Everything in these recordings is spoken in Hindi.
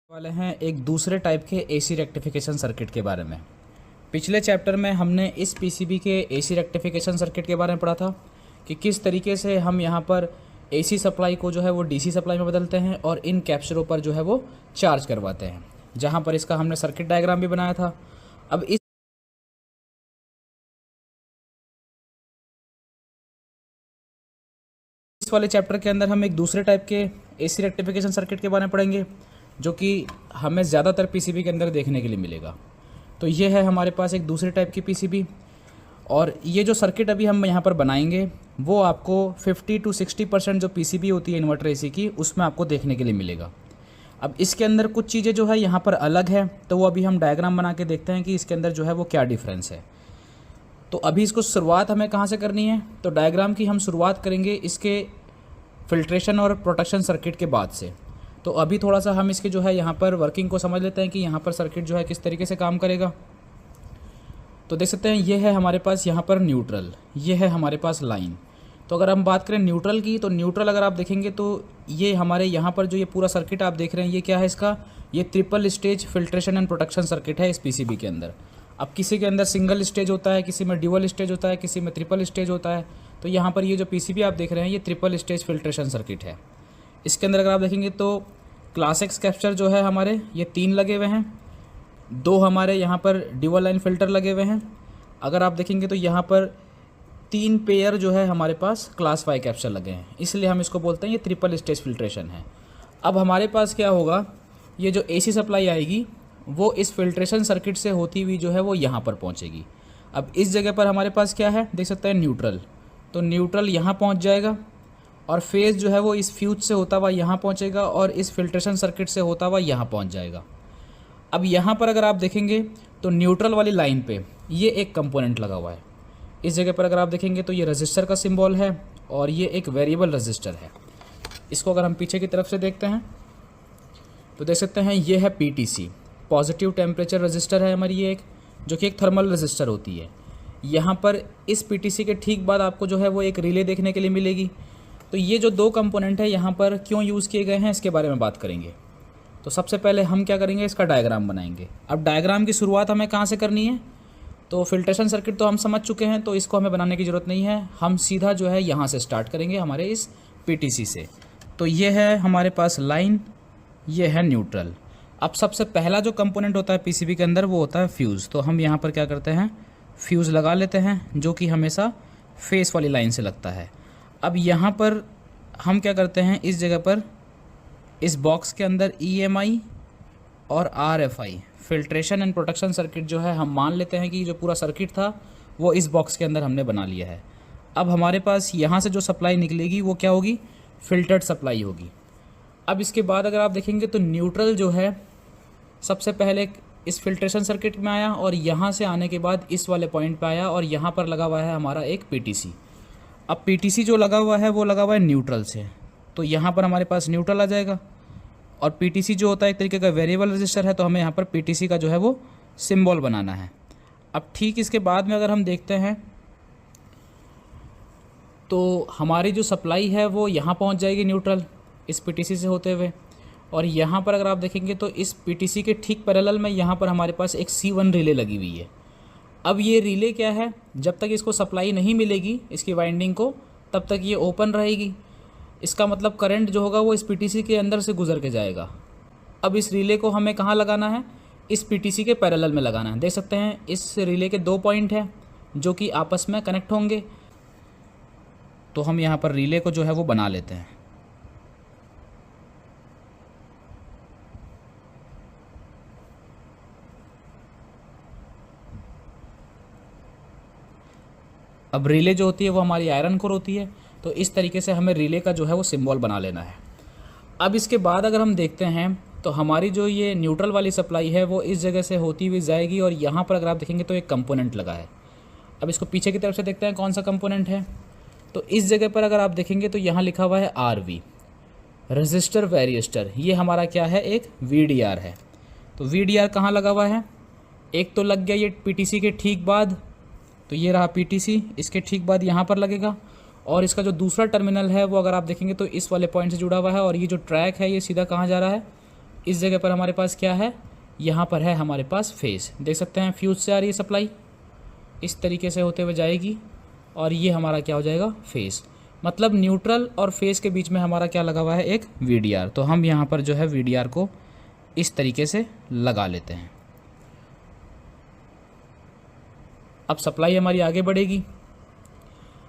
वाले हैं एक दूसरे टाइप के एसी रेक्टिफिकेशन सर्किट के बारे में। पिछले चैप्टर में हमने इस पीसीबी के एसी रेक्टिफिकेशन सर्किट के बारे में पढ़ा था कि किस तरीके से हम यहाँ पर एसी सप्लाई को जो है वो डीसी सप्लाई में बदलते हैं और इन कैप्चरों पर जो है वो चार्ज करवाते हैं, जहाँ पर इसका हमने सर्किट डायग्राम भी बनाया था। अब इस वाले चैप्टर के अंदर हम एक दूसरे टाइप के एसी रेक्टिफिकेशन सर्किट के बारे में पढ़ेंगे, जो कि हमें ज़्यादातर पीसीबी के अंदर देखने के लिए मिलेगा। तो ये है हमारे पास एक दूसरे टाइप की पीसीबी, और ये जो सर्किट अभी हम यहाँ पर बनाएंगे वो आपको 50 to 60% जो पीसीबी होती है इन्वर्टर एसी की, उसमें आपको देखने के लिए मिलेगा। अब इसके अंदर कुछ चीज़ें जो है यहाँ पर अलग है, तो वो अभी हम डायग्राम बना के देखते हैं कि इसके अंदर जो है वो क्या डिफरेंस है। तो अभी इसको शुरुआत हमें कहाँ से करनी है, तो डायग्राम की हम शुरुआत करेंगे इसके फिल्ट्रेशन और प्रोटेक्शन सर्किट के बाद से। तो अभी थोड़ा सा हम इसके जो है यहाँ पर वर्किंग को समझ लेते हैं कि यहाँ पर सर्किट जो है किस तरीके से काम करेगा। तो देख सकते हैं ये है हमारे पास यहाँ पर न्यूट्रल, ये है हमारे पास लाइन। तो अगर हम बात करें न्यूट्रल की, तो न्यूट्रल अगर आप देखेंगे तो ये हमारे यहाँ पर जो ये पूरा सर्किट आप देख रहे हैं ये क्या है, इसका ये triple stage filtration and protection circuit है इस पीसीबी के अंदर। अब किसी के अंदर सिंगल स्टेज होता है, किसी में ड्यूअल स्टेज होता है, किसी में ट्रिपल स्टेज होता है। तो यहाँ पर ये जो पीसीबी आप देख रहे हैं ये ट्रिपल स्टेज फिल्ट्रेशन सर्किट है। इसके अंदर अगर आप देखेंगे तो क्लास एक्स कैप्चर जो है हमारे ये 3 लगे हुए हैं, 2 हमारे यहाँ पर ड्यूअल लाइन फ़िल्टर लगे हुए हैं। अगर आप देखेंगे तो यहाँ पर 3 पेयर जो है हमारे पास क्लास वाई कैप्चर लगे हैं, इसलिए हम इसको बोलते हैं ये ट्रिपल स्टेज फिल्ट्रेशन है। अब हमारे पास क्या होगा, ये जो एसी सप्लाई आएगी वो इस फिल्ट्रेशन सर्किट से होती हुई जो है वो यहाँ पर पहुँचेगी। अब इस जगह पर हमारे पास क्या है, देख सकते हैं न्यूट्रल, तो न्यूट्रल यहाँ पहुँच जाएगा और फेज़ जो है वो इस फ्यूज से होता हुआ यहाँ पहुँचेगा और इस फिल्ट्रेशन सर्किट से होता हुआ यहाँ पहुँच जाएगा। अब यहाँ पर अगर आप देखेंगे तो न्यूट्रल वाली लाइन पे ये एक कंपोनेंट लगा हुआ है। इस जगह पर अगर आप देखेंगे तो ये रजिस्टर का सिंबल है और ये एक वेरिएबल रजिस्टर है। इसको अगर हम पीछे की तरफ से देखते हैं तो देख सकते हैं ये है पीटीसी, पॉजिटिव टेम्परेचर रजिस्टर है हमारी ये एक, जो कि एक थर्मल रजिस्टर होती है। यहाँ पर इस पीटीसी के ठीक बाद आपको जो है वो एक रिले देखने के लिए मिलेगी। तो ये जो 2 कंपोनेंट है यहाँ पर क्यों यूज़ किए गए हैं इसके बारे में बात करेंगे। तो सबसे पहले हम क्या करेंगे, इसका डायग्राम बनाएंगे। अब डायग्राम की शुरुआत हमें कहाँ से करनी है, तो फिल्ट्रेशन सर्किट तो हम समझ चुके हैं, तो इसको हमें बनाने की ज़रूरत नहीं है। हम सीधा जो है यहाँ से स्टार्ट करेंगे हमारे इस पीटीसी से। तो ये है हमारे पास लाइन, ये है न्यूट्रल। अब सबसे पहला जो कंपोनेंट होता है पीसीबी के अंदर वो होता है फ्यूज़। तो हम यहाँ पर क्या करते हैं, फ्यूज़ लगा लेते हैं, जो कि हमेशा फेस वाली लाइन से लगता है। अब यहाँ पर हम क्या करते हैं, इस जगह पर इस बॉक्स के अंदर EMI और RFI filtration and protection circuit जो है हम मान लेते हैं कि जो पूरा सर्किट था वो इस बॉक्स के अंदर हमने बना लिया है। अब हमारे पास यहाँ से जो सप्लाई निकलेगी वो क्या होगी, फिल्टर्ड सप्लाई होगी। अब इसके बाद अगर आप देखेंगे तो न्यूट्रल जो है सबसे पहले इस फिल्ट्रेशन सर्किट में आया और यहाँ से आने के बाद इस वाले पॉइंट पे आया और यहाँ पर लगा हुआ है हमारा एक पीटीसी। अब पीटीसी जो लगा हुआ है वो लगा हुआ है न्यूट्रल से, तो यहाँ पर हमारे पास न्यूट्रल आ जाएगा। और पीटीसी जो होता है एक तरीके का वेरिएबल रजिस्टर है, तो हमें यहाँ पर पीटीसी का जो है वो सिंबल बनाना है। अब ठीक इसके बाद में अगर हम देखते हैं तो हमारी जो सप्लाई है वो यहाँ पहुँच जाएगी न्यूट्रल इस पीटीसी से होते हुए। और यहाँ पर अगर आप देखेंगे तो इस पीटीसी के ठीक पैरेलल में यहाँ पर हमारे पास एक C1 रिले लगी हुई है। अब ये रिले क्या है, जब तक इसको सप्लाई नहीं मिलेगी इसकी वाइंडिंग को, तब तक ये ओपन रहेगी। इसका मतलब करंट जो होगा वो इस पीटीसी के अंदर से गुजर के जाएगा। अब इस रिले को हमें कहाँ लगाना है, इस पीटीसी के पैरेलल में लगाना है। देख सकते हैं इस रिले के 2 पॉइंट हैं जो कि आपस में कनेक्ट होंगे। तो हम यहाँ पर रिले को जो है वो बना लेते हैं। अब रिले जो होती है वो हमारी आयरन कोर होती है, तो इस तरीके से हमें रिले का जो है वो सिंबल बना लेना है। अब इसके बाद अगर हम देखते हैं तो हमारी जो ये न्यूट्रल वाली सप्लाई है वो इस जगह से होती हुई जाएगी और यहाँ पर अगर आप देखेंगे तो एक कंपोनेंट लगा है। अब इसको पीछे की तरफ से देखते हैं कौन सा कंपोनेंट है। तो इस जगह पर अगर आप देखेंगे तो यहाँ लिखा हुआ है RV, रजिस्टर वेरिएस्टर। ये हमारा क्या है, एक VDR है। तो VDR कहाँ लगा हुआ है, एक तो लग गया ये पीटीसी के ठीक बाद, तो ये रहा पीटीसी, इसके ठीक बाद यहाँ पर लगेगा। और इसका जो दूसरा टर्मिनल है वो अगर आप देखेंगे तो इस वाले पॉइंट से जुड़ा हुआ है, और ये जो ट्रैक है ये सीधा कहाँ जा रहा है, इस जगह पर हमारे पास क्या है, यहाँ पर है हमारे पास फेस। देख सकते हैं फ्यूज से आ रही है सप्लाई, इस तरीके से होते हुए जाएगी और ये हमारा क्या हो जाएगा, फेस। मतलब न्यूट्रल और फेस के बीच में हमारा क्या लगा हुआ है, एक VDR। तो हम यहाँ पर जो है VDR को इस तरीके से लगा लेते हैं। अब सप्लाई हमारी आगे बढ़ेगी।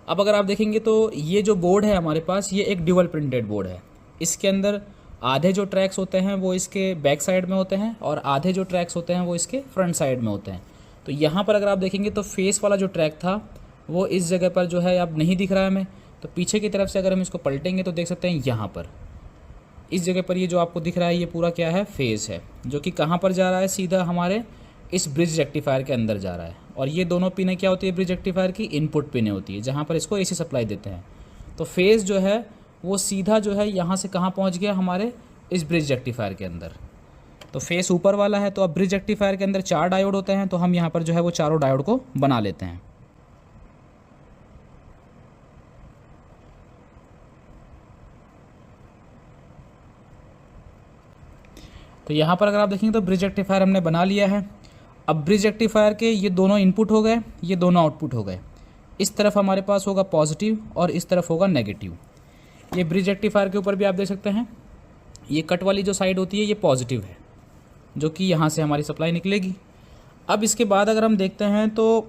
अब अगर आप देखेंगे तो ये जो बोर्ड है हमारे पास, ये एक ड्यूअल प्रिंटेड बोर्ड है। इसके अंदर आधे जो ट्रैक्स होते हैं वो इसके बैक साइड में होते हैं और आधे जो ट्रैक्स होते हैं वो इसके फ्रंट साइड में होते हैं। तो यहाँ पर अगर आप देखेंगे तो फेस वाला जो ट्रैक था वो इस जगह पर जो है अब नहीं दिख रहा है हमें। तो पीछे की तरफ से अगर हम इसको पलटेंगे तो देख सकते हैं यहाँ पर इस जगह पर ये जो आपको दिख रहा है ये पूरा क्या है, फेस है, जो कि कहाँ पर जा रहा है, सीधा हमारे इस ब्रिज रेक्टिफायर के अंदर जा रहा है। और ये दोनों पिनें क्या होती है, ब्रिज रेक्टिफायर की इनपुट पिनें होती है, जहाँ पर इसको AC सप्लाई देते हैं। तो फेस जो है वो सीधा जो है यहाँ से कहाँ पहुँच गया, हमारे इस ब्रिज रेक्टिफायर के अंदर। तो फेस ऊपर वाला है। तो अब ब्रिज रेक्टिफायर के अंदर 4 डायोड होते हैं, तो हम यहाँ पर जो है वो चारों डायोड को बना लेते हैं। तो यहाँ पर अगर आप देखेंगे तो ब्रिज रेक्टिफायर हमने बना लिया है। अब ब्रिज रेक्टिफायर के ये दोनों इनपुट हो गए, ये दोनों आउटपुट हो गए। इस तरफ हमारे पास होगा पॉजिटिव और इस तरफ होगा नेगेटिव। ये ब्रिज रेक्टिफायर के ऊपर भी आप देख सकते हैं, ये कट वाली जो साइड होती है ये पॉजिटिव है, जो कि यहाँ से हमारी सप्लाई निकलेगी। अब इसके बाद अगर हम देखते हैं तो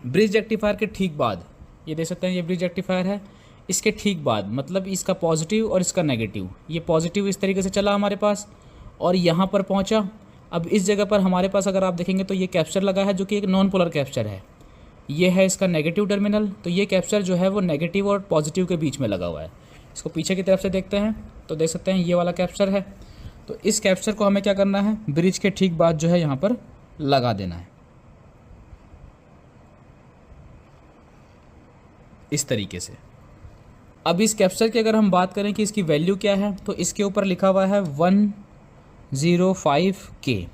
ब्रिज रेक्टिफायर के ठीक बाद, ये देख सकते हैं ये ब्रिज रेक्टिफायर है, इसके ठीक बाद मतलब इसका पॉजिटिव और इसका नेगेटिव, ये पॉजिटिव इस तरीके से चला हमारे पास और यहाँ पर पहुँचा। अब इस जगह पर हमारे पास अगर आप देखेंगे तो ये कैप्चर लगा है, जो कि एक नॉन पोलर कैप्चर है। ये है इसका नेगेटिव टर्मिनल। तो ये कैप्चर जो है वो नेगेटिव और पॉजिटिव के बीच में लगा हुआ है। इसको पीछे की तरफ से देखते हैं तो देख सकते हैं ये वाला कैप्चर है। तो इस कैप्चर को हमें क्या करना है, ब्रिज के ठीक बाद जो है यहाँ पर लगा देना है, इस तरीके से। अब इस कैप्चर की अगर हम बात करें कि इसकी वैल्यू क्या है, तो इसके ऊपर लिखा हुआ है 105K।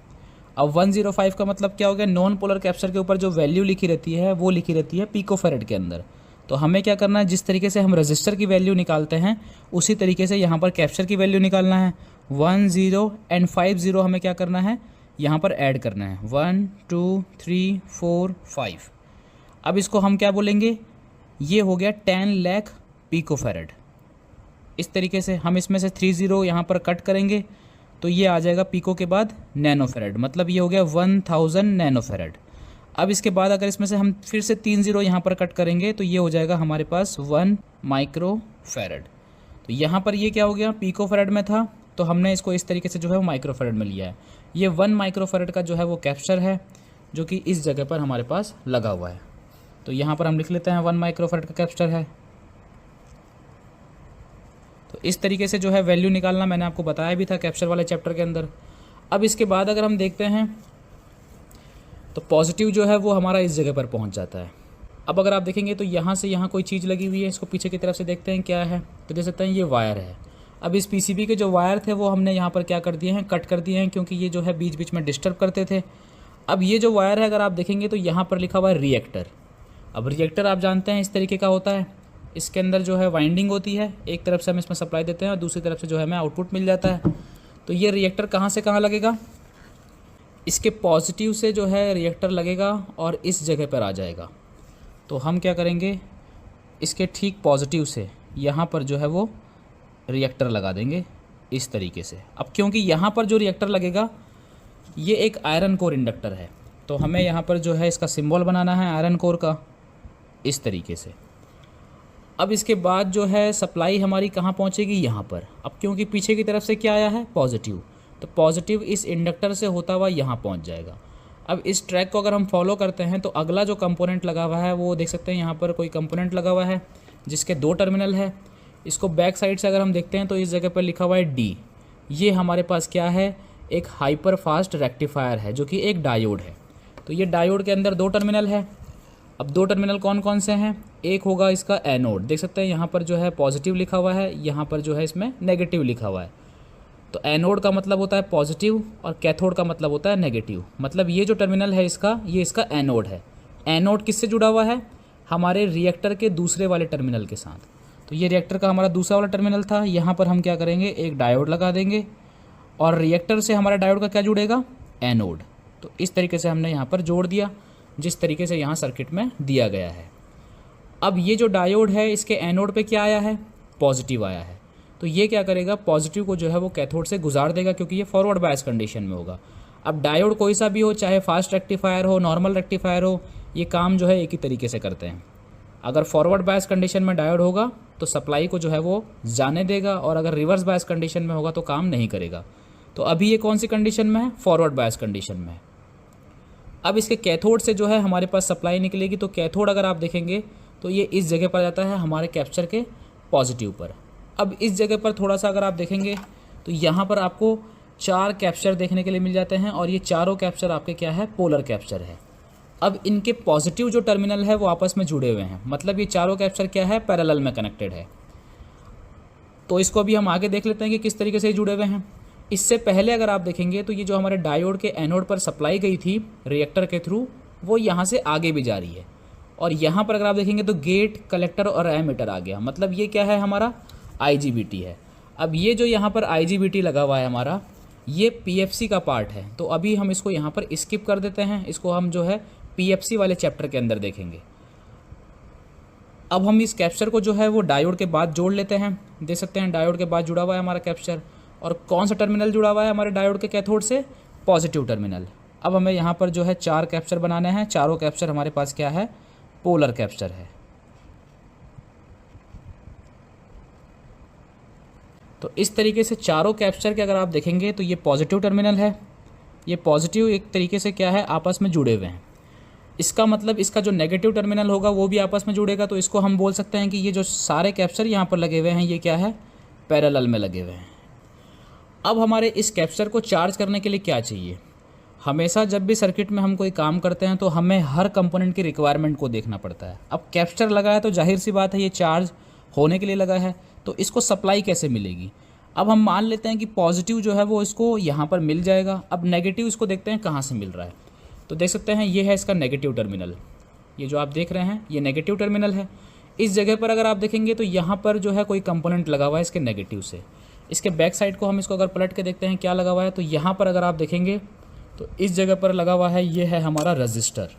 अब 105 का मतलब क्या हो गया, नॉन पोलर कैप्चर के ऊपर जो वैल्यू लिखी रहती है वो लिखी रहती है पिकोफैरेड के अंदर। तो हमें क्या करना है, जिस तरीके से हम रजिस्टर की वैल्यू निकालते हैं उसी तरीके से यहाँ पर कैप्चर की वैल्यू निकालना है। 10 एंड 50 हमें क्या करना है, यहाँ पर ऐड करना है। 1 2 3 4 5। अब इसको हम क्या बोलेंगे, ये हो गया 10 लाख पिकोफैरेड। इस तरीके से हम इसमें से 30 यहाँ पर कट करेंगे तो ये आ जाएगा पिको के बाद नैनोफैरेड, मतलब ये हो गया 1000 नैनोफैरेड। अब इसके बाद अगर इसमें से हम फिर से 30 यहाँ पर कट करेंगे तो ये हो जाएगा हमारे पास 1 माइक्रोफैरेड। तो यहाँ पर ये क्या हो गया, पिकोफैरेड में था तो हमने इसको इस तरीके से जो है वो माइक्रोफैरेड में लिया है। ये 1 माइक्रोफैरेड का जो है वो कैप्चर है, जो कि इस जगह पर हमारे पास लगा हुआ है। तो यहाँ पर हम लिख लेते हैं 1 माइक्रोफैरेड का कैप्चर है। तो इस तरीके से जो है वैल्यू निकालना मैंने आपको बताया भी था कैप्चर वाले चैप्टर के अंदर। अब इसके बाद अगर हम देखते हैं तो पॉजिटिव जो है वो हमारा इस जगह पर पहुंच जाता है। अब अगर आप देखेंगे तो यहाँ से यहाँ कोई चीज़ लगी हुई है, इसको पीछे की तरफ से देखते हैं क्या है, तो देख सकते हैं ये वायर है। अब इस PCB के जो वायर थे वो हमने यहाँ पर क्या कर दिए हैं, कट कर दिए हैं, क्योंकि ये जो है बीच बीच में डिस्टर्ब करते थे। अब ये जो वायर है अगर आप देखेंगे तो यहाँ पर लिखा हुआ है रिएक्टर। अब रिएक्टर आप जानते हैं इस तरीके का होता है, इसके अंदर जो है वाइंडिंग होती है, एक तरफ से हम इसमें सप्लाई देते हैं और दूसरी तरफ से जो है हमें आउटपुट मिल जाता है। तो ये रिएक्टर कहाँ से कहाँ लगेगा, इसके पॉजिटिव से जो है रिएक्टर लगेगा और इस जगह पर आ जाएगा। तो हम क्या करेंगे, इसके ठीक पॉजिटिव से यहाँ पर जो है वो रिएक्टर लगा देंगे इस तरीके से। अब क्योंकि यहाँ पर जो रिएक्टर लगेगा ये एक आयरन कोर इंडक्टर है, तो हमें यहाँ पर जो है इसका सिंबल बनाना है आयरन कोर का, इस तरीके से। अब इसके बाद जो है सप्लाई हमारी कहाँ पहुँचेगी, यहाँ पर। अब क्योंकि पीछे की तरफ से क्या आया है, पॉजिटिव, तो पॉजिटिव इस इंडक्टर से होता हुआ यहाँ पहुँच जाएगा। अब इस ट्रैक को अगर हम फॉलो करते हैं तो अगला जो कंपोनेंट लगा हुआ है वो देख सकते हैं, यहाँ पर कोई कंपोनेंट लगा हुआ है जिसके 2 टर्मिनल है। इसको बैक साइड से अगर हम देखते हैं तो इस जगह पर लिखा हुआ है D। ये हमारे पास क्या है, एक हाइपर फास्ट रेक्टिफायर है, जो कि एक डायोड है। तो ये डायोड के अंदर 2 टर्मिनल है। अब 2 टर्मिनल कौन कौन से हैं, एक होगा इसका एनोड, देख सकते हैं यहाँ पर जो है पॉजिटिव लिखा हुआ है, यहाँ पर जो है इसमें नेगेटिव लिखा हुआ है। तो एनोड का मतलब होता है पॉजिटिव और कैथोड का मतलब होता है नेगेटिव। मतलब ये जो टर्मिनल है इसका, ये इसका एनोड है। एनोड किससे जुड़ा हुआ है, हमारे रिएक्टर के दूसरे वाले टर्मिनल के साथ। तो ये रिएक्टर का हमारा दूसरा वाला टर्मिनल था। यहाँ पर हम क्या करेंगे, एक डायोड लगा देंगे और रिएक्टर से हमारा डायोड का क्या जुड़ेगा, एनोड। तो इस तरीके से हमने यहाँ पर जोड़ दिया जिस तरीके से यहाँ सर्किट में दिया गया है। अब ये जो डायोड है इसके एनोड पे क्या आया है, पॉजिटिव आया है। तो ये क्या करेगा, पॉजिटिव को जो है वो कैथोड से गुजार देगा क्योंकि ये फॉरवर्ड बायस कंडीशन में होगा। अब डायोड कोई सा भी हो, चाहे फास्ट रेक्टिफायर हो, नॉर्मल रेक्टिफायर हो, ये काम जो है एक ही तरीके से करते हैं। अगर फॉरवर्ड बायस कंडीशन में डायोड होगा तो सप्लाई को जो है वो जाने देगा, और अगर रिवर्स बायस कंडीशन में होगा तो काम नहीं करेगा। तो अभी ये कौन सी कंडीशन में है, फॉरवर्ड बायस कंडीशन में है। अब इसके कैथोड से जो है हमारे पास सप्लाई निकलेगी। तो कैथोड अगर आप देखेंगे तो ये इस जगह पर जाता है हमारे कैप्चर के पॉजिटिव पर। अब इस जगह पर थोड़ा सा अगर आप देखेंगे तो यहाँ पर आपको 4 कैप्चर देखने के लिए मिल जाते हैं, और ये चारों कैप्चर आपके क्या है, पोलर कैप्चर है। अब इनके पॉजिटिव जो टर्मिनल है वो आपस में जुड़े हुए हैं, मतलब ये चारों कैप्चर क्या है, पैरेलल में कनेक्टेड है। तो इसको भी हम आगे देख लेते हैं कि किस तरीके से जुड़े हुए हैं। इससे पहले अगर आप देखेंगे तो ये जो हमारे डायोड के एनोड पर सप्लाई गई थी रिएक्टर के थ्रू, वो यहाँ से आगे भी जा रही है। और यहाँ पर अगर आप देखेंगे तो गेट, कलेक्टर और एमीटर आ गया, मतलब ये क्या है, हमारा IGBT है। अब ये जो यहाँ पर IGBT लगा हुआ है हमारा, ये PFC का पार्ट है। तो अभी हम इसको यहाँ पर स्किप कर देते हैं, इसको हम जो है PFC वाले चैप्टर के अंदर देखेंगे। अब हम इस कैप्चर को जो है वो डायोड के बाद जोड़ लेते हैं। देख सकते हैं डायोड के बाद जुड़ा हुआ है हमारा कैप्चर, और कौन सा टर्मिनल जुड़ा हुआ है हमारे डायोड के कैथोड से, पॉजिटिव टर्मिनल। अब हमें यहाँ पर जो है 4 कैप्चर बनाने हैं। चारों कैप्चर हमारे पास क्या है, पोलर कैप्चर है। तो इस तरीके से चारों कैप्चर के अगर आप देखेंगे तो ये पॉजिटिव टर्मिनल है, ये पॉजिटिव एक तरीके से क्या है, आपस में जुड़े हुए हैं। इसका मतलब इसका जो नेगेटिव टर्मिनल होगा वो भी आपस में जुड़ेगा। तो इसको हम बोल सकते हैं कि ये जो सारे कैप्चर यहाँ पर लगे हुए हैं ये क्या है, पैरेलल में लगे हुए हैं। अब हमारे इस कैप्चर को चार्ज करने के लिए क्या चाहिए, हमेशा जब भी सर्किट में हम कोई काम करते हैं तो हमें हर कंपोनेंट की रिक्वायरमेंट को देखना पड़ता है। अब कैप्चर लगा है तो जाहिर सी बात है ये चार्ज होने के लिए लगा है, तो इसको सप्लाई कैसे मिलेगी। अब हम मान लेते हैं कि पॉजिटिव जो है वो इसको यहाँ पर मिल जाएगा। अब नेगेटिव इसको देखते हैं कहाँ से मिल रहा है। तो देख सकते हैं ये है इसका नेगेटिव टर्मिनल, ये जो आप देख रहे हैं ये नेगेटिव टर्मिनल है। इस जगह पर अगर आप देखेंगे तो यहाँ पर जो है कोई कंपोनेंट लगा हुआ है इसके नेगेटिव से। इसके बैक साइड को हम इसको अगर पलट के देखते हैं क्या लगा हुआ है, तो यहाँ पर अगर आप देखेंगे तो इस जगह पर लगा हुआ है, ये है हमारा रजिस्टर।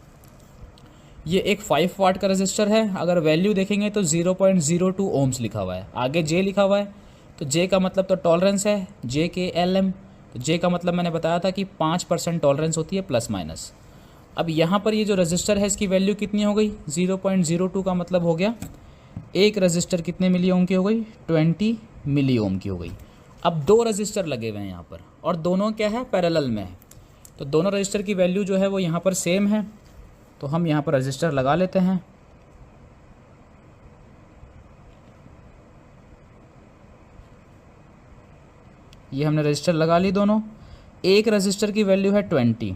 ये एक 5 वाट का रजिस्टर है। अगर वैल्यू देखेंगे तो 0.02 ओम्स लिखा हुआ है, आगे J लिखा हुआ है। तो J का मतलब तो टॉलरेंस है, JKLM। तो J का मतलब मैंने बताया था कि 5% टॉलरेंस होती है प्लस माइनस। अब यहाँ पर ये जो रजिस्टर है इसकी वैल्यू कितनी हो गई, 0.02 का मतलब हो गया एक रजिस्टर कितने मिली ओम की हो गई, 20 मिली ओम की हो गई। अब 2 रजिस्टर लगे हुए हैं यहाँ पर, और दोनों क्या है, पैरेलल में है। तो दोनों रजिस्टर की वैल्यू जो है वो यहाँ पर सेम है। तो हम यहाँ पर रजिस्टर लगा लेते हैं। ये हमने रजिस्टर लगा ली दोनों। एक रजिस्टर की वैल्यू है 20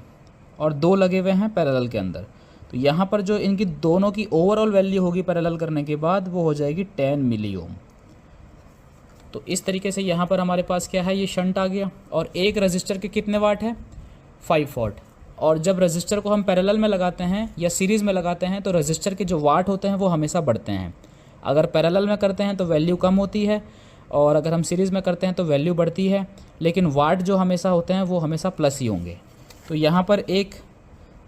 और 2 लगे हुए हैं पैरेलल के अंदर। तो यहाँ पर जो इनकी दोनों की ओवरऑल वैल्यू होगी पैरेलल करने के बाद वो हो जाएगी 10 मिली ओम। तो इस तरीके से यहाँ पर हमारे पास क्या है, ये शंट आ गया। और एक रजिस्टर के कितने वाट है, 5 वाट। और जब रजिस्टर को हम पैरेलल में लगाते हैं या सीरीज़ में लगाते हैं तो रजिस्टर के जो वाट होते हैं वो हमेशा बढ़ते हैं। अगर पैरेलल में करते हैं तो वैल्यू कम होती है, और अगर हम सीरीज़ में करते हैं तो वैल्यू बढ़ती है, लेकिन वाट जो हमेशा होते हैं वो हमेशा प्लस ही होंगे। तो यहाँ पर एक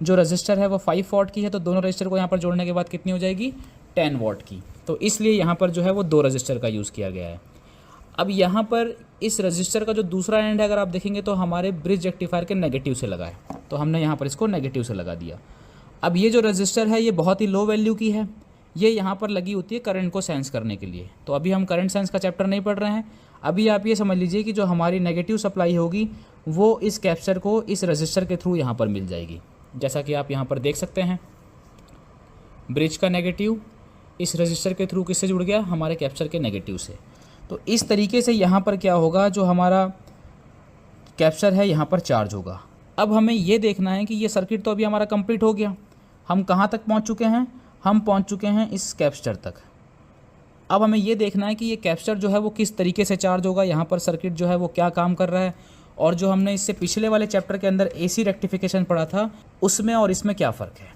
जो रजिस्टर है वो 5 वाट की है, तो दोनों रजिस्टर को यहाँ पर जोड़ने के बाद कितनी हो जाएगी, 10 वाट की। तो इसलिए यहाँ पर जो है वो 2 रजिस्टर का यूज़ किया गया है। अब यहाँ पर इस रजिस्टर का जो दूसरा एंड है अगर आप देखेंगे तो हमारे ब्रिज रेक्टिफायर के नेगेटिव से लगा है, तो हमने यहाँ पर इसको नेगेटिव से लगा दिया। अब ये जो रजिस्टर है ये बहुत ही लो वैल्यू की है, ये यहाँ पर लगी होती है करंट को सेंस करने के लिए। तो अभी हम करंट सेंस का चैप्टर नहीं पढ़ रहे हैं। अभी आप ये समझ लीजिए कि जो हमारी नेगेटिव सप्लाई होगी वो इस कैप्चर को इस रजिस्टर के थ्रू यहाँ पर मिल जाएगी। जैसा कि आप यहाँ पर देख सकते हैं, ब्रिज का नेगेटिव इस रजिस्टर के थ्रू किससे जुड़ गया, हमारे कैप्चर के नेगेटिव से। तो इस तरीके से यहाँ पर क्या होगा, जो हमारा कैप्चर है यहाँ पर चार्ज होगा। अब हमें ये देखना है कि ये सर्किट तो अभी हमारा कंप्लीट हो गया। हम कहाँ तक पहुँच चुके हैं, हम पहुँच चुके हैं इस कैप्चर तक। अब हमें ये देखना है कि ये कैप्चर जो है वो किस तरीके से चार्ज होगा, यहाँ पर सर्किट जो है वो क्या काम कर रहा है, और जो हमने इससे पिछले वाले चैप्टर के अंदर AC रेक्टिफिकेशन पढ़ा था उसमें और इसमें क्या फ़र्क है।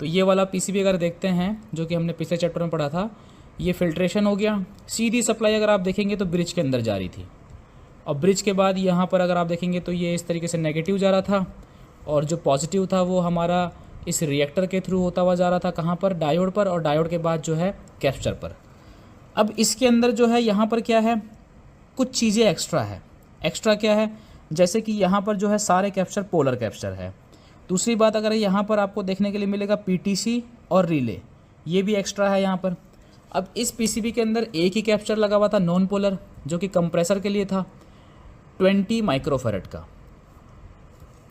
तो ये वाला PCB अगर देखते हैं जो कि हमने पिछले चैप्टर में पढ़ा था, ये फिल्ट्रेशन हो गया। सीधी सप्लाई अगर आप देखेंगे तो ब्रिज के अंदर जा रही थी, और ब्रिज के बाद यहाँ पर अगर आप देखेंगे तो ये इस तरीके से नेगेटिव जा रहा था, और जो पॉजिटिव था वो हमारा इस रिएक्टर के थ्रू होता हुआ जा रहा था, कहाँ पर, डायोड पर, और डायोड के बाद जो है कैप्चर पर। अब इसके अंदर जो है यहाँ पर क्या है, कुछ चीज़ें एक्स्ट्रा है। एक्स्ट्रा क्या है, जैसे कि यहाँ पर जो है सारे कैप्चर पोलर कैप्चर है। दूसरी बात, अगर यहाँ पर आपको देखने के लिए मिलेगा पीटीसी और रिले, ये भी एक्स्ट्रा है यहाँ पर। अब इस पीसीबी के अंदर एक ही कैप्चर लगा हुआ था नॉन पोलर, जो कि कंप्रेसर के लिए था 20 माइक्रोफैरड का,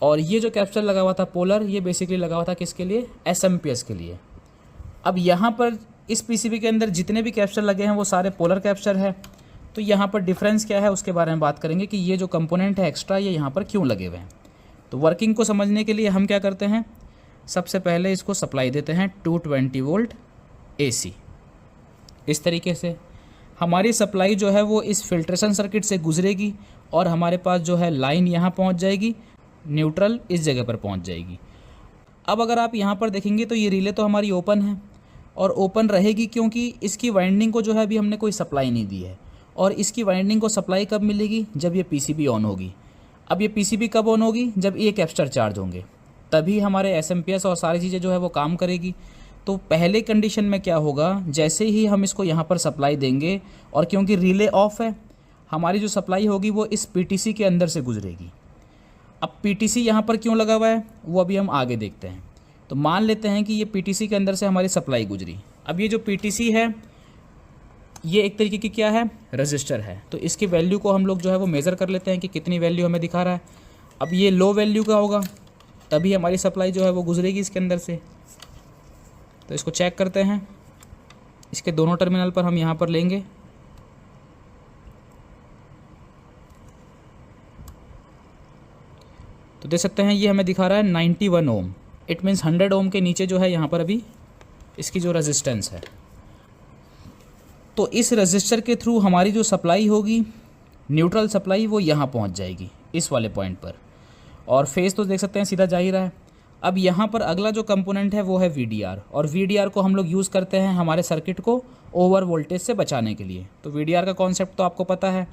और ये जो कैप्चर लगा हुआ था पोलर, ये बेसिकली लगा हुआ था किसके लिए, एसएमपीएस के लिए। अब यहाँ पर इस पीसीबी के अंदर जितने भी कैप्चर लगे हैं वो सारे पोलर कैप्चर है। तो यहाँ पर डिफरेंस क्या है उसके बारे में बात करेंगे कि ये जो कंपोनेंट है एक्स्ट्रा, ये यहाँ पर क्यों लगे हुए हैं। तो वर्किंग को समझने के लिए हम क्या करते हैं, सबसे पहले इसको सप्लाई देते हैं 220 वोल्ट AC। इस तरीके से हमारी सप्लाई जो है वो इस फिल्ट्रेशन सर्किट से गुजरेगी, और हमारे पास जो है लाइन यहाँ पहुँच जाएगी, न्यूट्रल इस जगह पर पहुँच जाएगी। अब अगर आप यहाँ पर देखेंगे तो ये रिले तो हमारी ओपन है, और ओपन रहेगी क्योंकि इसकी वाइंडिंग को जो है अभी हमने कोई सप्लाई नहीं दी है, और इसकी वाइंडिंग को सप्लाई कब मिलेगी, जब ये पीसीबी ऑन होगी। अब ये पीसीबी कब ऑन होगी, जब ये कैप्चर चार्ज होंगे, तभी हमारे एसएमपीएस और सारी चीज़ें जो है वो काम करेगी। तो पहले कंडीशन में क्या होगा, जैसे ही हम इसको यहाँ पर सप्लाई देंगे, और क्योंकि रिले ऑफ है, हमारी जो सप्लाई होगी वो इस पीटीसी के अंदर से गुजरेगी। अब पीटीसी यहाँ पर क्यों लगा हुआ है वो अभी हम आगे देखते हैं। तो मान लेते हैं कि ये पीटीसी के अंदर से हमारी सप्लाई गुजरी। अब ये जो पीटीसी है ये एक तरीके की क्या है, रजिस्टर है। तो इसकी वैल्यू को हम लोग जो है वो मेज़र कर लेते हैं कि कितनी वैल्यू हमें दिखा रहा है। अब ये लो वैल्यू का होगा, तभी हमारी सप्लाई जो है वो गुजरेगी इसके अंदर से। तो इसको चेक करते हैं, इसके दोनों टर्मिनल पर हम यहाँ पर लेंगे। तो देख सकते हैं ये हमें दिखा रहा है 91 ओम। इट मीन्स 100 ओम के नीचे जो है यहाँ पर अभी इसकी जो रेजिस्टेंस है। तो इस रजिस्टर के थ्रू हमारी जो सप्लाई होगी, न्यूट्रल सप्लाई, वो यहाँ पहुँच जाएगी इस वाले पॉइंट पर, और फेज़ तो देख सकते हैं सीधा जा ही रहा है। अब यहाँ पर अगला जो कंपोनेंट है वो है VDR, और VDR को हम लोग यूज़ करते हैं हमारे सर्किट को ओवर वोल्टेज से बचाने के लिए। तो VDR का कॉन्सेप्ट तो आपको पता है।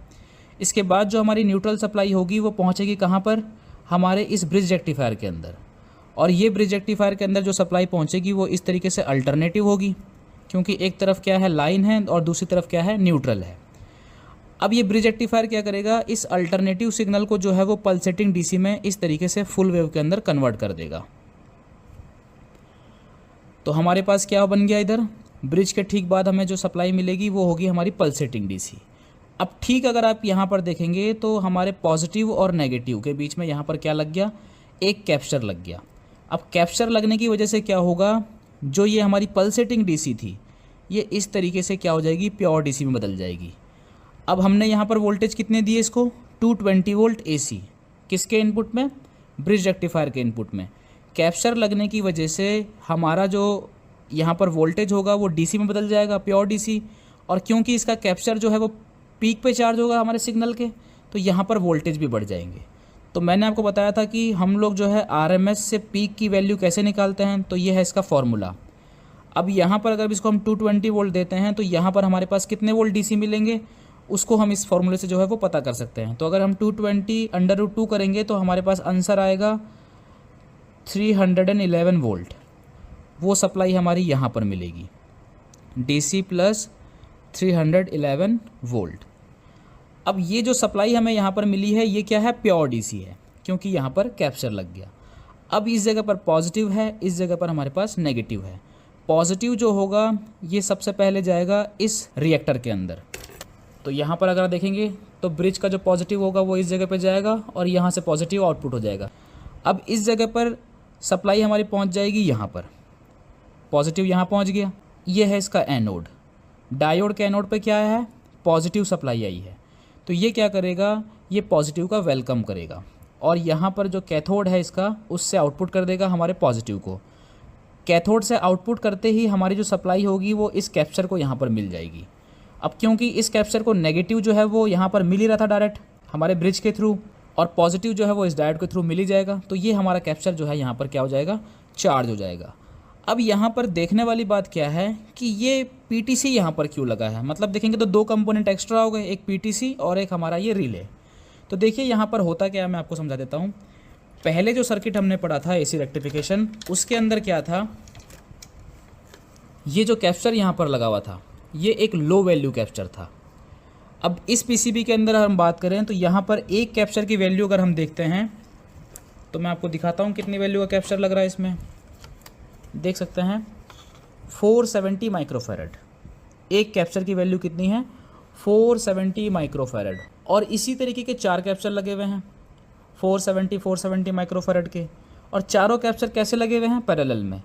इसके बाद जो हमारी न्यूट्रल सप्लाई होगी वो पहुँचेगी कहाँ पर, हमारे इस ब्रिज रेक्टिफायर के अंदर, और ये ब्रिज रेक्टिफायर के अंदर जो सप्लाई पहुँचेगी वो इस तरीके से अल्टरनेटिव होगी, क्योंकि एक तरफ क्या है, लाइन है, और दूसरी तरफ क्या है, न्यूट्रल है। अब ये ब्रिज रेक्टिफायर क्या करेगा, इस अल्टरनेटिव सिग्नल को जो है वो पल्सेटिंग डीसी में इस तरीके से फुल वेव के अंदर कन्वर्ट कर देगा। तो हमारे पास क्या बन गया, इधर ब्रिज के ठीक बाद हमें जो सप्लाई मिलेगी वो होगी हमारी पल्सेटिंग डीसी। अब ठीक अगर आप यहाँ पर देखेंगे तो हमारे पॉजिटिव और नेगेटिव के बीच में यहाँ पर क्या लग गया, एक कैप्चर लग गया। अब कैप्चर लगने की वजह से क्या होगा, जो ये हमारी पल्सेटिंग डीसी थी ये इस तरीके से क्या हो जाएगी, प्योर डीसी में बदल जाएगी। अब हमने यहाँ पर वोल्टेज कितने दिए इसको, 220 वोल्ट AC, किसके इनपुट में, ब्रिज रेक्टिफायर के इनपुट में। कैप्चर लगने की वजह से हमारा जो यहाँ पर वोल्टेज होगा वो DC में बदल जाएगा, प्योर DC, और क्योंकि इसका कैप्चर जो है वो पीक पे चार्ज होगा हमारे सिग्नल के, तो यहाँ पर वोल्टेज भी बढ़ जाएंगे। तो मैंने आपको बताया था कि हम लोग जो है RMS से पीक की वैल्यू कैसे निकालते हैं, तो ये है इसका फॉर्मूला। अब यहाँ पर अगर इसको हम 220 वोल्ट देते हैं तो यहाँ पर हमारे पास कितने वोल्ट DC मिलेंगे, उसको हम इस फॉर्मूले से जो है वो पता कर सकते हैं। तो अगर हम 220 √2 करेंगे तो हमारे पास आंसर आएगा 311 वोल्ट। वो सप्लाई हमारी यहाँ पर मिलेगी, DC प्लस 311 वोल्ट। अब ये जो सप्लाई हमें यहाँ पर मिली है ये क्या है, प्योर DC है, क्योंकि यहाँ पर कैप्चर लग गया। अब इस जगह पर पॉजिटिव है, इस जगह पर हमारे पास नेगेटिव है। पॉजिटिव जो होगा ये सबसे पहले जाएगा इस रिएक्टर के अंदर। तो यहाँ पर अगर देखेंगे तो ब्रिज का जो पॉजिटिव होगा वो इस जगह पे जाएगा, और यहाँ से पॉजिटिव आउटपुट हो जाएगा। अब इस जगह पर सप्लाई हमारी पहुँच जाएगी, यहाँ पर पॉजिटिव यहाँ पहुँच गया। ये है इसका एनोड। डायोड के एनोड पे क्या है, पॉजिटिव सप्लाई आई है, तो ये क्या करेगा, ये पॉजिटिव का वेलकम करेगा, और यहाँ पर जो कैथोड है इसका उससे आउटपुट कर देगा हमारे पॉजिटिव को। कैथोड से आउटपुट करते ही हमारी जो सप्लाई होगी वो इस कैप्चर को यहाँ पर मिल जाएगी। अब क्योंकि इस कैप्चर को नेगेटिव जो है वो यहाँ पर मिल ही रहा था डायरेक्ट हमारे ब्रिज के थ्रू, और पॉजिटिव जो है वो इस डायोड के थ्रू मिल ही जाएगा, तो ये हमारा कैप्चर जो है यहाँ पर क्या हो जाएगा, चार्ज हो जाएगा। अब यहाँ पर देखने वाली बात क्या है कि ये PTC यहाँ पर क्यों लगा है। मतलब देखेंगे तो दो कंपोनेंट एक्स्ट्रा हो गए, एक PTC और एक हमारा ये रिले। तो देखिए यहाँ पर होता क्या है, मैं आपको समझा देता हूँ। पहले जो सर्किट हमने पढ़ा था एसी रेक्टिफिकेशन, उसके अंदर क्या था, ये जो कैप्चर यहाँ पर लगा हुआ था ये एक लो वैल्यू कैप्चर था। अब इस पीसीबी के अंदर हम बात करें तो यहाँ पर एक कैप्चर की वैल्यू अगर हम देखते हैं तो मैं आपको दिखाता हूँ कितनी वैल्यू का कैप्चर लग रहा है इसमें। देख सकते हैं 470 माइक्रोफैरड। एक कैप्चर की वैल्यू कितनी है, 470 माइक्रोफैरड। और इसी तरीके के 4 कैप्चर लगे हुए हैं 470 माइक्रोफैरड के, और चारों कैप्चर कैसे लगे हुए हैं, पैरेलल में।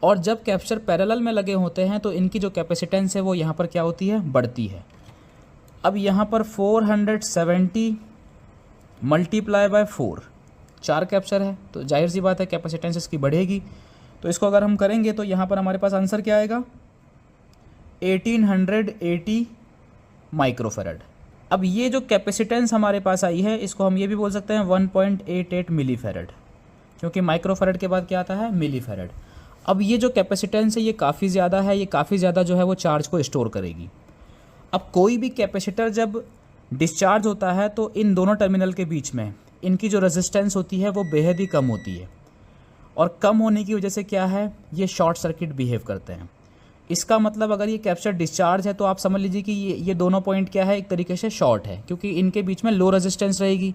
और जब कैप्चर पैरेलल में लगे होते हैं तो इनकी जो कैपेसिटेंस है वो यहाँ पर क्या होती है, बढ़ती है। अब यहाँ पर 470 मल्टीप्लाई बाय 4, 4 कैप्चर है तो जाहिर सी बात है कैपेसिटेंस इसकी बढ़ेगी। तो इसको अगर हम करेंगे तो यहाँ पर हमारे पास आंसर क्या आएगा, 1880 माइक्रोफैरड। अब ये जो कैपेसिटेंस हमारे पास आई है इसको हम ये भी बोल सकते हैं 1.88 मिलीफैरड, क्योंकि माइक्रोफैरड के बाद क्या आता है, मिलीफैरड। अब ये जो कैपेसिटेंस है ये काफ़ी ज़्यादा है, ये काफ़ी ज़्यादा जो है वो चार्ज को स्टोर करेगी। अब कोई भी कैपेसिटर जब डिस्चार्ज होता है तो इन दोनों टर्मिनल के बीच में इनकी जो रेजिस्टेंस होती है वो बेहद ही कम होती है, और कम होने की वजह से क्या है, ये शॉर्ट सर्किट बिहेव करते हैं। इसका मतलब अगर ये कैप्चर डिस्चार्ज है तो आप समझ लीजिए कि ये दोनों पॉइंट क्या है, एक तरीके से शॉर्ट है, क्योंकि इनके बीच में लो रेजिस्टेंस रहेगी।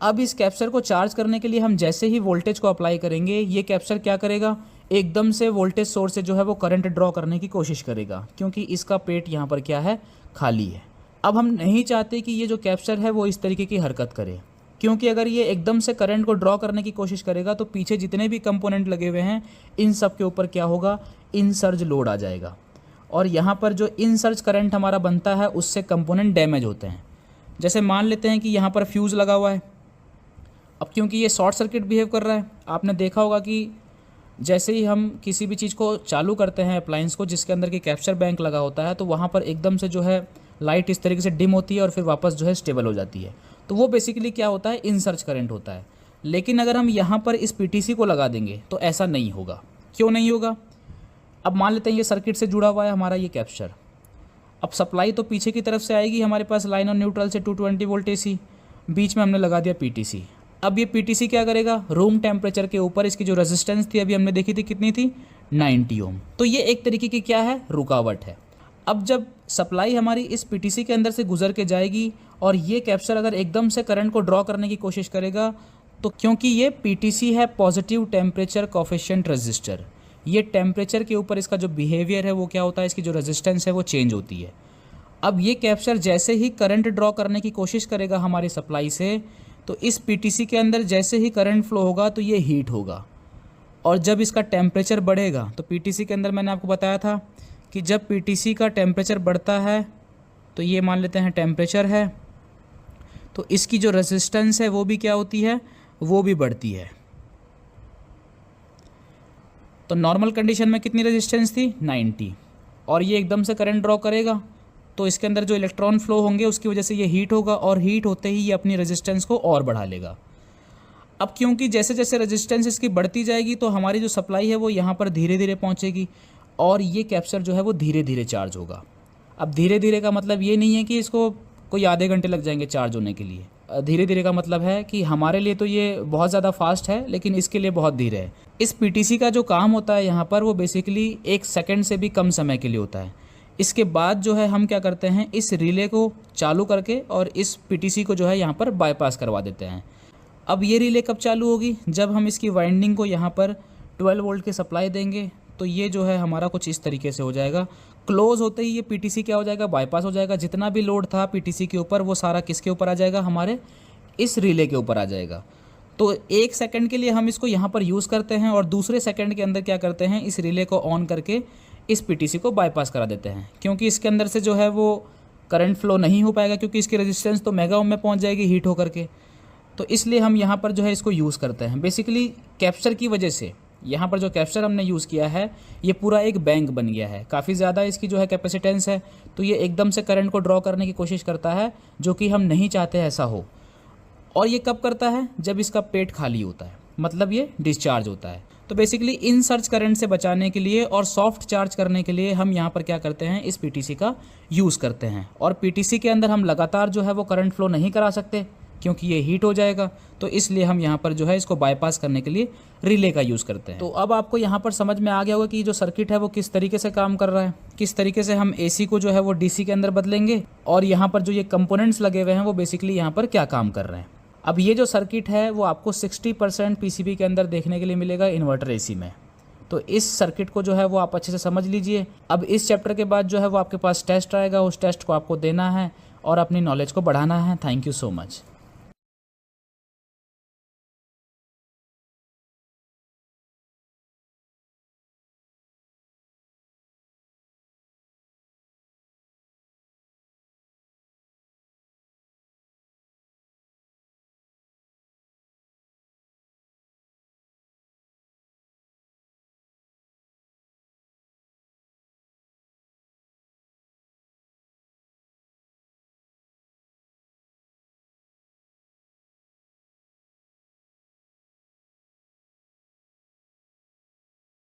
अब इस कैप्चर को चार्ज करने के लिए हम जैसे ही वोल्टेज को अप्लाई करेंगे, ये कैप्चर क्या करेगा, एकदम से वोल्टेज सोर्स से जो है वो करंट ड्रॉ करने की कोशिश करेगा, क्योंकि इसका पेट यहाँ पर क्या है, खाली है। अब हम नहीं चाहते कि ये जो कैप्चर है वो इस तरीके की हरकत करे, क्योंकि अगर ये एकदम से करंट को ड्रॉ करने की कोशिश करेगा तो पीछे जितने भी कंपोनेंट लगे हुए हैं इन सब के ऊपर क्या होगा, इनसर्ज लोड आ जाएगा, और यहाँ पर जो इनसर्ज करंट हमारा बनता है उससे कंपोनेंट डैमेज होते हैं। जैसे मान लेते हैं कि यहाँ पर फ्यूज़ लगा हुआ है। अब क्योंकि ये शॉर्ट सर्किट बिहेव कर रहा है, आपने देखा होगा कि जैसे ही हम किसी भी चीज़ को चालू करते हैं, अप्लायंस को जिसके अंदर की कैप्चर बैंक लगा होता है, तो वहाँ पर एकदम से जो है लाइट इस तरीके से डिम होती है और फिर वापस जो है स्टेबल हो जाती है। तो वो बेसिकली क्या होता है, इनसर्ज करंट होता है। लेकिन अगर हम यहाँ पर इस पीटीसी को लगा देंगे तो ऐसा नहीं होगा। क्यों नहीं होगा, अब मान लेते हैं ये सर्किट से जुड़ा हुआ है हमारा ये कैप्चर। अब सप्लाई तो पीछे की तरफ से आएगी हमारे पास, लाइन और न्यूट्रल से 220 वोल्ट AC, बीच में हमने लगा दिया पीटीसी। अब ये पीटीसी क्या करेगा, रूम टेम्परेचर के ऊपर इसकी जो रेजिस्टेंस थी अभी हमने देखी थी कितनी थी, 90 ओम। तो ये एक तरीके की क्या है, रुकावट है। अब जब सप्लाई हमारी इस पीटीसी के अंदर से गुजर के जाएगी और ये कैप्चर अगर एकदम से करंट को ड्रॉ करने की कोशिश करेगा, तो क्योंकि ये पीटीसी है पॉजिटिव टेम्परेचर कोफिशिएंट रजिस्टर, ये टेम्परेचर के ऊपर इसका जो बिहेवियर है वो क्या होता है, इसकी जो रेजिस्टेंस है वो चेंज होती है। अब ये कैप्चर जैसे ही करंट ड्रॉ करने की कोशिश करेगा हमारी सप्लाई से, तो इस पीटीसी के अंदर जैसे ही करंट फ्लो होगा तो ये हीट होगा, और जब इसका टेम्परेचर बढ़ेगा तो पीटीसी के अंदर मैंने आपको बताया था कि जब पीटीसी का टेम्परेचर बढ़ता है तो ये मान लेते हैं टेम्परेचर है, तो इसकी जो रेजिस्टेंस है वो भी क्या होती है, वो भी बढ़ती है। तो नॉर्मल कंडीशन में कितनी रेजिस्टेंस थी, 90, और ये एकदम से करंट ड्रॉ करेगा तो इसके अंदर जो इलेक्ट्रॉन फ्लो होंगे उसकी वजह से ये हीट होगा, और हीट होते ही ये अपनी रेजिस्टेंस को और बढ़ा लेगा। अब क्योंकि जैसे जैसे रेजिस्टेंस इसकी बढ़ती जाएगी तो हमारी जो सप्लाई है वो यहाँ पर धीरे धीरे पहुँचेगी, और ये कैप्चर जो है वो धीरे धीरे चार्ज होगा। अब धीरे धीरे का मतलब ये नहीं है कि इसको कोई आधे घंटे लग जाएंगे चार्ज होने के लिए। धीरे धीरे का मतलब है कि हमारे लिए तो ये बहुत ज़्यादा फास्ट है, लेकिन इसके लिए बहुत धीरे है। इस पीटीसी का जो काम होता है यहाँ पर वो बेसिकली 1 सेकंड से भी कम समय के लिए होता है। इसके बाद जो है हम क्या करते हैं, इस रिले को चालू करके और इस पीटीसी को जो है यहाँ पर बाईपास करवा देते हैं। अब ये रिले कब चालू होगी, जब हम इसकी वाइंडिंग को यहाँ पर 12 वोल्ट की सप्लाई देंगे, तो ये जो है हमारा कुछ इस तरीके से हो जाएगा। क्लोज होते ही ये पीटीसी क्या हो जाएगा, बाईपास हो जाएगा। जितना भी लोड था पीटीसी के ऊपर वो सारा किसके ऊपर आ जाएगा, हमारे इस रिले के ऊपर आ जाएगा। तो 1 सेकंड के लिए हम इसको यहाँ पर यूज़ करते हैं, और दूसरे सेकंड के अंदर क्या करते हैं, इस रिले को ऑन करके इस पीटीसी को बाईपास करा देते हैं, क्योंकि इसके अंदर से जो है वो करंट फ्लो नहीं हो पाएगा, क्योंकि इसकी रेजिस्टेंस तो मेगा ओम में पहुँच जाएगी हीट होकर के। तो इसलिए हम यहाँ पर जो है इसको यूज़ करते हैं। बेसिकली कैप्चर की वजह से यहाँ पर जो कैप्चर हमने यूज़ किया है ये पूरा एक बैंक बन गया है। काफ़ी ज़्यादा इसकी जो है कैपेसिटेंस है, तो ये एकदम से करंट को ड्रॉ करने की कोशिश करता है, जो कि हम नहीं चाहते ऐसा हो। और ये कब करता है, जब इसका पेट खाली होता है, मतलब ये डिस्चार्ज होता है। तो बेसिकली इन सर्ज करंट से बचाने के लिए और सॉफ्ट चार्ज करने के लिए हम यहाँ पर क्या करते हैं, इस पीटीसी का यूज़ करते हैं। और पीटीसी के अंदर हम लगातार जो है वो करंट फ्लो नहीं करा सकते, क्योंकि ये हीट हो जाएगा, तो इसलिए हम यहाँ पर जो है इसको बाईपास करने के लिए रिले का यूज़ करते हैं। तो अब आपको यहाँ पर समझ में आ गया होगा कि जो सर्किट है वो किस तरीके से काम कर रहा है, किस तरीके से हम AC को जो है वो DC के अंदर बदलेंगे, और यहाँ पर जो ये कंपोनेंट्स लगे हुए हैं वो बेसिकली यहाँ पर क्या काम कर रहे हैं। अब ये जो सर्किट है वो आपको 60% PCB के अंदर देखने के लिए मिलेगा इन्वर्टर AC में। तो इस सर्किट को जो है वो आप अच्छे से समझ लीजिए। अब इस चैप्टर के बाद जो है वो आपके पास टेस्ट आएगा, उस टेस्ट को आपको देना है और अपनी नॉलेज को बढ़ाना है। Thank you so much.